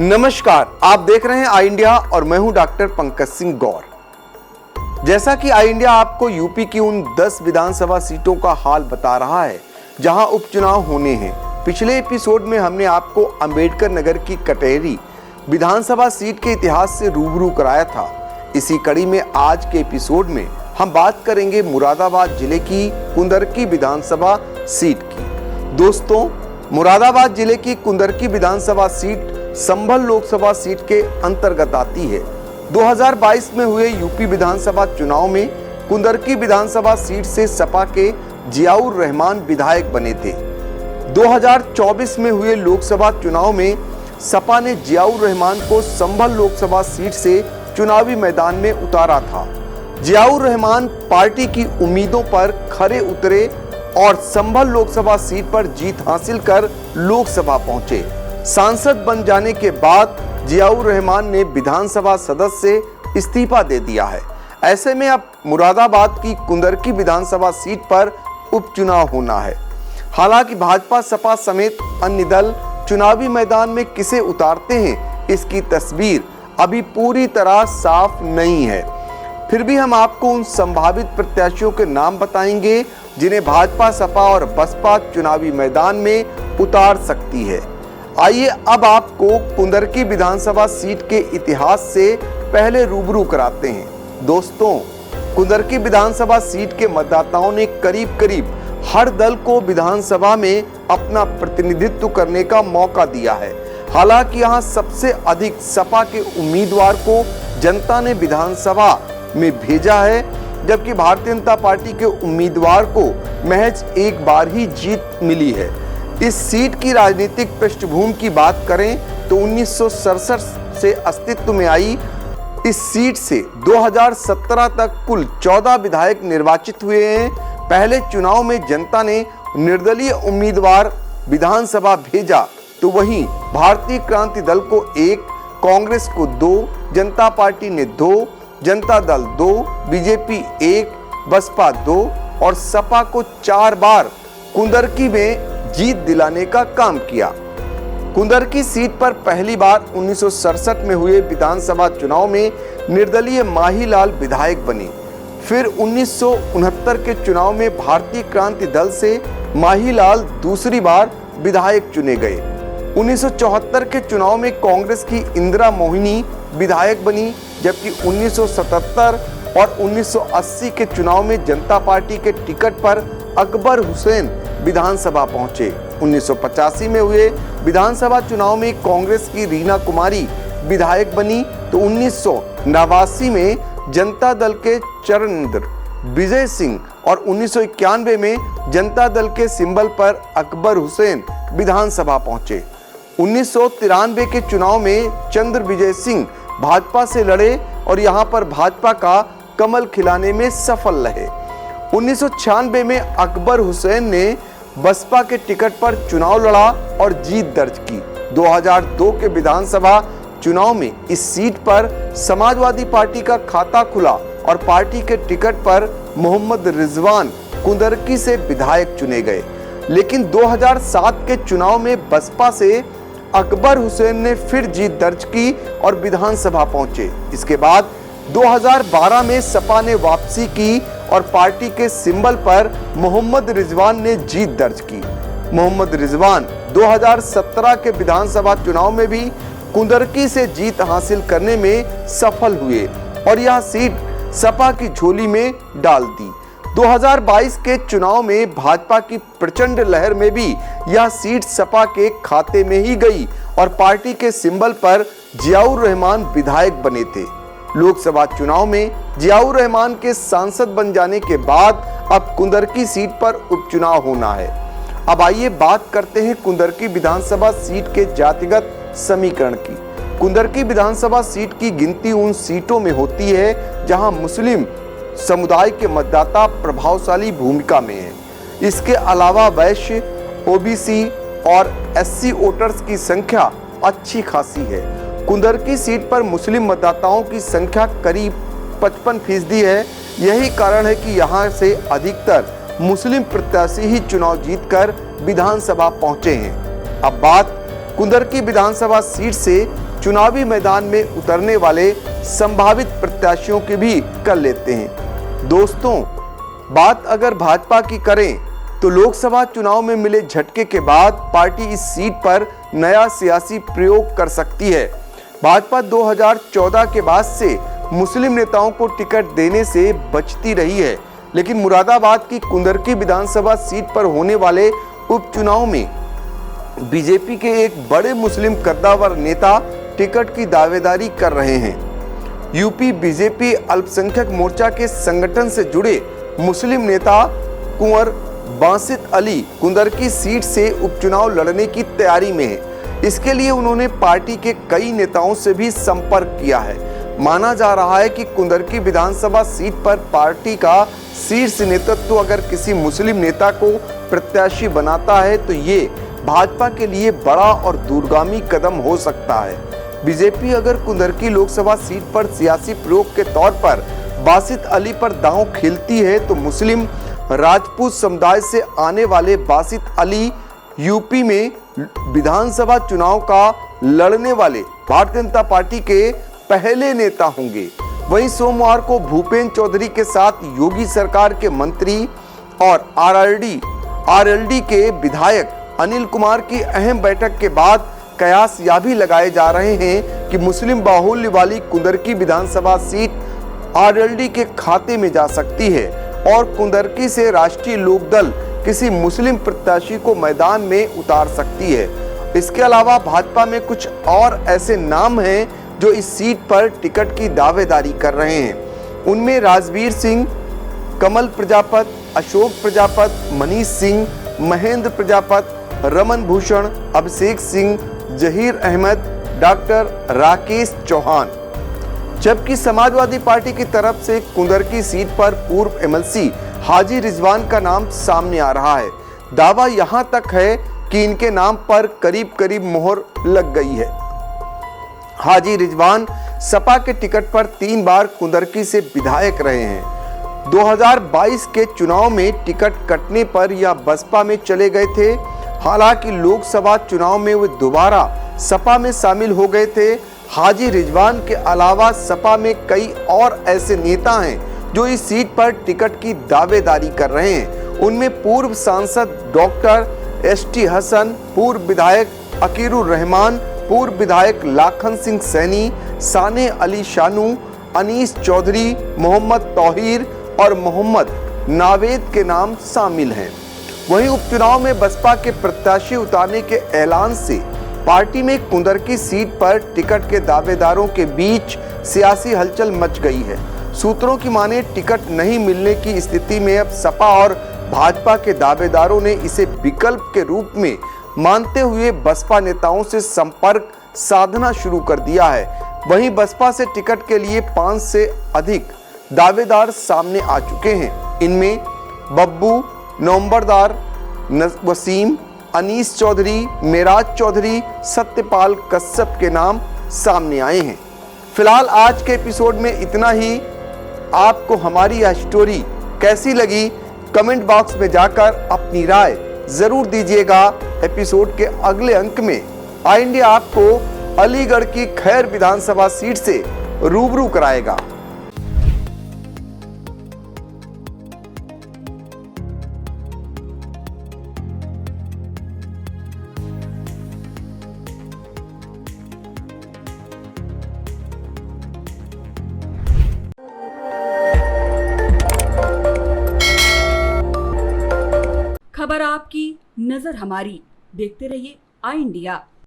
नमस्कार, आप देख रहे हैं आई इंडिया और मैं हूं डॉक्टर पंकज सिंह गौर। जैसा कि आई इंडिया आपको यूपी की उन 10 विधानसभा सीटों का हाल बता रहा है जहां उपचुनाव होने हैं। पिछले एपिसोड में हमने आपको अंबेडकर नगर की कटेहरी विधानसभा सीट के इतिहास से रूबरू कराया था। इसी कड़ी में आज के एपिसोड में हम बात करेंगे मुरादाबाद जिले की कुंदरकी विधानसभा सीट की। दोस्तों, मुरादाबाद जिले की कुंदरकी विधानसभा सीट संभल लोकसभा सीट के अंतर्गत आती है। 2022 में हुए यूपी विधानसभा चुनाव में कुंदरकी विधानसभा सीट से सपा के जियाउर रहमान विधायक बने थे। 2024 में हुए लोकसभा चुनाव में सपा ने जियाउर रहमान को संभल लोकसभा सीट से चुनावी मैदान में उतारा था। जियाउर रहमान पार्टी की उम्मीदों पर खरे उतरे और संभल लोकसभा सीट पर जीत हासिल कर लोकसभा पहुंचे। सांसद बन जाने के बाद जियाउर रहमान ने विधानसभा सदस्य से इस्तीफा दे दिया है। ऐसे में अब मुरादाबाद की कुंदरकी विधानसभा सीट पर उपचुनाव होना है। हालांकि भाजपा सपा समेत अन्य दल चुनावी मैदान में किसे उतारते हैं, इसकी तस्वीर अभी पूरी तरह साफ नहीं है। फिर भी हम आपको उन संभावित प्रत्याशियों के नाम बताएंगे जिन्हें भाजपा सपा और बसपा चुनावी मैदान में उतार सकती है। आइए अब आपको कुंदरकी विधानसभा सीट के इतिहास से पहले रूबरू कराते हैं। दोस्तों, कुंदरकी विधानसभा सीट के मतदाताओं ने करीब करीब हर दल को विधानसभा में अपना प्रतिनिधित्व करने का मौका दिया है। हालांकि यहाँ सबसे अधिक सपा के उम्मीदवार को जनता ने विधानसभा में भेजा है, जबकि भारतीय जनता पार्टी के उम्मीदवार को महज एक बार ही जीत मिली है। इस सीट की राजनीतिक पृष्ठभूमि की बात करें तो 1967 से अस्तित्व में आई इस सीट से 2017 तक कुल 14 विधायक निर्वाचित हुए हैं। पहले चुनाव में जनता ने निर्दलीय उम्मीदवार विधानसभा भेजा, तो वहीं भारतीय क्रांति दल को 1, कांग्रेस को 2, जनता पार्टी ने 2, जनता दल 2, बीजेपी 1, बसपा 2 और सपा को 4 बार कुंदरकी में जीत दिलाने का काम किया। कुंदरकी सीट पर पहली बार 1967 में हुए विधानसभा चुनाव में निर्दलीय माहीलाल विधायक बने। फिर 1969 के चुनाव में भारतीय क्रांति दल से माहीलाल दूसरी बार विधायक चुने गए। 1974 के चुनाव में कांग्रेस की इंदिरा मोहिनी विधायक बनी, जबकि 1977 और 1980 के चुनाव में जनता पार्टी के टिकट पर अकबर हुसैन विधानसभा पहुंचे। 1985 में हुए विधानसभा चुनाव में कांग्रेस की रीना कुमारी विधायक बनी, तो 1989 में जनता दल के चरणेंद्र विजय सिंह और 1991 में जनता दल के सिंबल पर अकबर हुसैन विधानसभा पहुंचे। 1993 के चुनाव में चंद्र विजय सिंह भाजपा से लड़े और यहां पर भाजपा का कमल खिलाने में सफल रहे। 1996 में अकबर हुसैन ने बसपा के टिकट पर चुनाव लड़ा और जीत दर्ज की। 2002 के विधानसभा चुनाव में इस सीट पर समाजवादी पार्टी का खाता खुला और पार्टी के टिकट पर मोहम्मद रिजवान कुंदरकी से विधायक चुने गए। लेकिन 2007 के चुनाव में बसपा से अकबर हुसैन ने फिर जीत दर्ज की और विधानसभा पहुंचे। इसके बाद 2012 में सपा ने वापसी की और पार्टी के सिंबल पर मोहम्मद रिजवान ने जीत दर्ज की। मोहम्मद रिजवान 2017 के विधानसभा चुनाव में भी कुंदरकी से जीत हासिल करने में सफल हुए और यह सीट सपा की झोली में डाल दी। 2022 के चुनाव में भाजपा की प्रचंड लहर में भी यह सीट सपा के खाते में ही गई और पार्टी के सिंबल पर जियाउर रहमान विधायक बने थे। लोकसभा चुनाव में जियाउर रहमान के सांसद बन जाने के बाद अब कुंदरकी सीट पर उपचुनाव होना है। अब आइए बात करते हैं कुंदरकी विधानसभा सीट के जातिगत समीकरण की। कुंदरकी विधानसभा सीट की गिनती उन सीटों में होती है जहां मुस्लिम समुदाय के मतदाता प्रभावशाली भूमिका में हैं। इसके अलावा वैश्य, ओबीसी और एससी वोटर्स की संख्या अच्छी खासी है। कुंदरकी सीट पर मुस्लिम मतदाताओं की संख्या करीब 55% है। यही कारण है कि यहां से अधिकतर मुस्लिम प्रत्याशी ही चुनाव जीतकर विधानसभा पहुंचे हैं। अब बात कुंदरकी विधानसभा सीट से चुनावी मैदान में उतरने वाले संभावित प्रत्याशियों की भी कर लेते हैं। दोस्तों, बात अगर भाजपा की करें तो लोकसभा चुनाव में मिले झटके के बाद पार्टी इस सीट पर नया सियासी प्रयोग कर सकती है। भाजपा 2014 के बाद से मुस्लिम नेताओं को टिकट देने से बचती रही है, लेकिन मुरादाबाद की कुंदरकी विधानसभा सीट पर होने वाले उपचुनाव में बीजेपी के एक बड़े मुस्लिम कद्दावर नेता टिकट की दावेदारी कर रहे हैं। यूपी बीजेपी अल्पसंख्यक मोर्चा के संगठन से जुड़े मुस्लिम नेता कुंवर बासित अली कुंदरकी सीट से उपचुनाव लड़ने की तैयारी में है। इसके लिए उन्होंने पार्टी के कई नेताओं से भी संपर्क किया है। माना जा रहा है कि कुंदरकी विधानसभा सीट पर पार्टी का शीर्ष नेतृत्व अगर किसी मुस्लिम नेता को प्रत्याशी बनाता है तो ये भाजपा के लिए बड़ा और दूरगामी कदम हो सकता है। बीजेपी अगर कुंदरकी लोकसभा सीट पर सियासी प्रयोग के तौर पर बासित अली पर दांव खेलती है तो मुस्लिम राजपूत समुदाय से आने वाले बासित अली यूपी में विधानसभा चुनाव का लड़ने वाले भारतीय जनता पार्टी के पहले नेता होंगे। वहीं सोमवार को भूपेंद्र चौधरी के साथ योगी सरकार के मंत्री और आरएलडी के विधायक अनिल कुमार की अहम बैठक के बाद कयास यह भी लगाए जा रहे हैं कि मुस्लिम बाहुल्य वाली कुंदरकी विधानसभा सीट आरएलडी के खाते में जा सकती है और कुंदरकी से राष्ट्रीय लोकदल किसी मुस्लिम प्रत्याशी को मैदान में उतार सकती है। इसके अलावा भाजपा में कुछ और ऐसे नाम हैं जो इस सीट पर टिकट की दावेदारी कर रहे हैं। उनमें राजवीर सिंह, कमल प्रजापत, अशोक प्रजापत, मनीष सिंह, महेंद्र प्रजापत, रमन भूषण, अभिषेक सिंह, जहीर अहमद, डॉक्टर राकेश चौहान। जबकि समाजवादी पार्टी की तरफ से कुंदरकी सीट पर पूर्व एमएलसी हाजी रिजवान का नाम सामने आ रहा है। दावा यहां तक है कि इनके नाम पर करीब मोहर लग गई है। हाजी रिजवान सपा के टिकट पर 3 बार कुंदरकी से विधायक रहे हैं। 2022 के चुनाव में टिकट कटने पर यह बसपा में चले गए थे। हालांकि लोकसभा चुनाव में वे दोबारा सपा में शामिल हो गए थे। हाजी रिजवान के अलावा सपा में कई और ऐसे नेता हैं जो इस सीट पर टिकट की दावेदारी कर रहे हैं। उनमें पूर्व सांसद डॉक्टर एसटी हसन, पूर्व विधायक अकीरुर रहमान, पूर्व विधायक लाखन सिंह सैनी, साने अली शानू, अनीस चौधरी, मोहम्मद तौहीर और मोहम्मद नावेद के नाम शामिल हैं। वहीं उपचुनाव में बसपा के प्रत्याशी उतारने के ऐलान से पार्टी में कुंदरकी सीट पर टिकट के दावेदारों के बीच सियासी हलचल मच गई है। सूत्रों की माने टिकट नहीं मिलने की स्थिति में अब सपा और भाजपा के दावेदारों ने इसे विकल्प के रूप में मानते हुए बसपा नेताओं से संपर्क साधना शुरू कर दिया है। वहीं बसपा से टिकट के लिए 5 से अधिक दावेदार सामने आ चुके हैं। इनमें बब्बू, नवंबरदार, वसीम, अनीस चौधरी, मेराज चौधरी, सत्यपाल कश्यप के नाम सामने आए हैं। फिलहाल आज के एपिसोड में इतना ही। आपको हमारी यह स्टोरी कैसी लगी कमेंट बॉक्स में जाकर अपनी राय जरूर दीजिएगा। एपिसोड के अगले अंक में आई इंडिया आपको अलीगढ़ की खैर विधानसभा सीट से रूबरू कराएगा। खबर आपकी, नजर हमारी। देखते रहिए आई इंडिया।